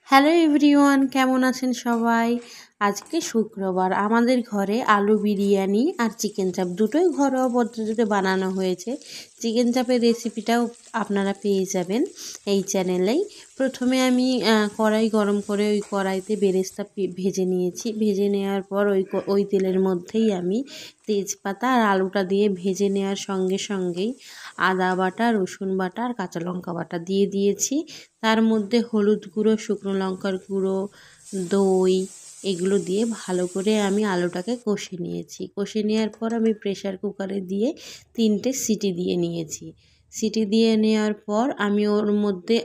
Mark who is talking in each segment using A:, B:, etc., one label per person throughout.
A: Hello everyone, কেমন আছেন সবাই? আজকে শুক্রবার, আমাদের ঘরে আলু বিরিয়ানি আর চিকেন চাপ দুটোই ঘরোয়া পদ্ধতিতে বানানো হয়েছে। চিকেন চাপের রেসিপিটাও আপনারা পেয়ে যাবেন এই চ্যানেলেই। প্রথমে আমি কড়াই গরম করে ওই কড়াইতে বেরেস্তা ভেজে নিয়েছি। ভেজে নেওয়ার পর ওই তেলের মধ্যেই আমি তেজপাতা আর আলুটা দিয়ে ভেজে নেওয়ার সঙ্গে সঙ্গেই আদা বাটা, রসুন বাটা আর কাঁচা লঙ্কা বাটা দিয়ে দিয়েছি। তার মধ্যে হলুদ গুঁড়ো, শুকনো লঙ্কার গুঁড়ো, দই এগুলো দিয়ে ভালো করে আমি আলুটাকে কষে নিয়েছি। কষে নেওয়ার পর আমি প্রেসার কুকারে দিয়ে 3টে সিটি দিয়ে নিয়েছি। সিটি দিয়ে নেওয়ার পর আমি ওর মধ্যে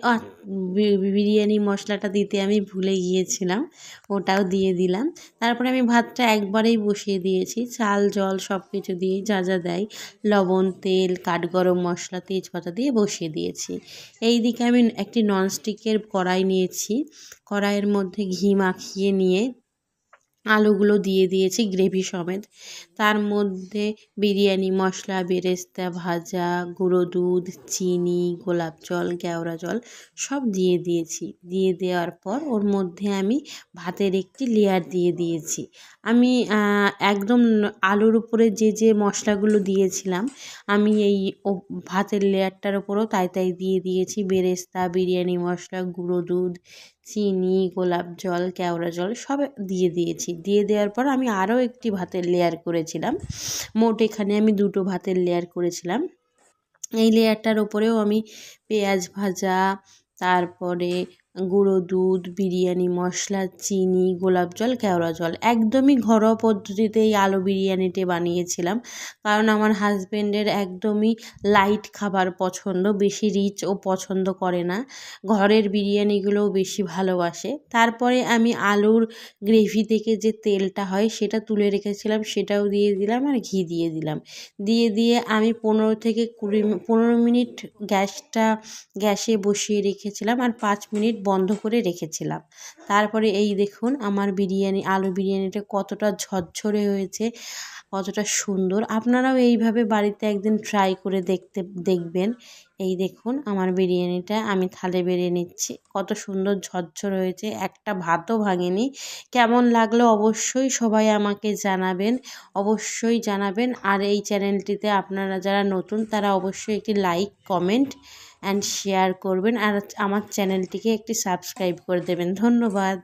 A: বিরিয়ানি মশলাটা দিতে আমি ভুলে গিয়েছিলাম, ওটাও দিয়ে দিলাম। তারপরে আমি ভাতটা একবারেই বসিয়ে দিয়েছি, চাল জল সব কিছু দিয়ে যা যা দেয়, লবণ, তেল, কাঠগরম মশলা, তেজপাতা দিয়ে বসিয়ে দিয়েছি। এই দিকে আমি একটি ননস্টিকের কড়াই নিয়েছি। কড়াইয়ের মধ্যে ঘি মাখিয়ে নিয়ে আলুগুলো দিয়ে দিয়েছি গ্রেভি সমেত। তার মধ্যে বিরিয়ানি মশলা, বেরেস্তা ভাজা, গুঁড়ো দুধ, চিনি, গোলাপ জল, কেওড়া জল সব দিয়ে দিয়েছি। দিয়ে দেওয়ার পর ওর মধ্যে আমি ভাতের একটি লেয়ার দিয়ে দিয়েছি। আমি একদম আলুর উপরে যে মশলাগুলো দিয়েছিলাম, আমি এই ভাতের লেয়ারটার ওপরও তাই দিয়ে দিয়েছি। বেরেস্তা, বিরিয়ানি মশলা, গুঁড়ো দুধ, চিনি, গোলাপ জল, কেওড়া জল সব দিয়ে দিয়েছি। দিয়ে দেওয়ার পর আমি আরও একটি ভাতের লেয়ার করেছিলাম। মোট এখানে আমি 2টো ভাতের লেয়ার করেছিলাম। এই লেয়ারটার ওপরেও আমি পেঁয়াজ ভাজা, তারপরে গুঁড়ো দুধ, বিরিয়ানি মশলা, চিনি, গোলাপ জল, কেওড়া জল একদমই ঘরোয়া পদ্ধতিতে এই আলু বিরিয়ানিটি বানিয়েছিলাম। কারণ আমার হাজব্যান্ডের একদমই লাইট খাবার পছন্দ, বেশি রিচ ও পছন্দ করে না, ঘরের বিরিয়ানিগুলোও বেশি ভালোবাসে। তারপরে আমি আলুর গ্রেভি থেকে যে তেলটা হয় সেটা তুলে রেখেছিলাম, সেটাও দিয়ে দিলাম আর ঘি দিয়ে দিলাম। দিয়ে আমি 15 মিনিট গ্যাসে বসিয়ে রেখেছিলাম আর 5 মিনিট বন্ধ করে রেখেছিলাম। তারপরে এই দেখুন আমার আলু বিরিয়ানিটা কতটা ঝরঝরে হয়েছে, কতটা সুন্দর। আপনারাও এইভাবে বাড়িতে একদিন ট্রাই করে দেখবেন। এই দেখুন আমার বিরিয়ানিটা আমি থালে বেড়ে নিচ্ছি, কত সুন্দর ঝরঝর হয়েছে, একটা ভাতও ভাঙেনি। কেমন লাগলো অবশ্যই সবাই আমাকে জানাবেন। আর এই চ্যানেলটিতে আপনারা যারা নতুন তারা অবশ্যই একটি লাইক, কমেন্ট অ্যান্ড শেয়ার করবেন, আর আমার চ্যানেলটিকে একটি সাবস্ক্রাইব করে দেবেন। ধন্যবাদ।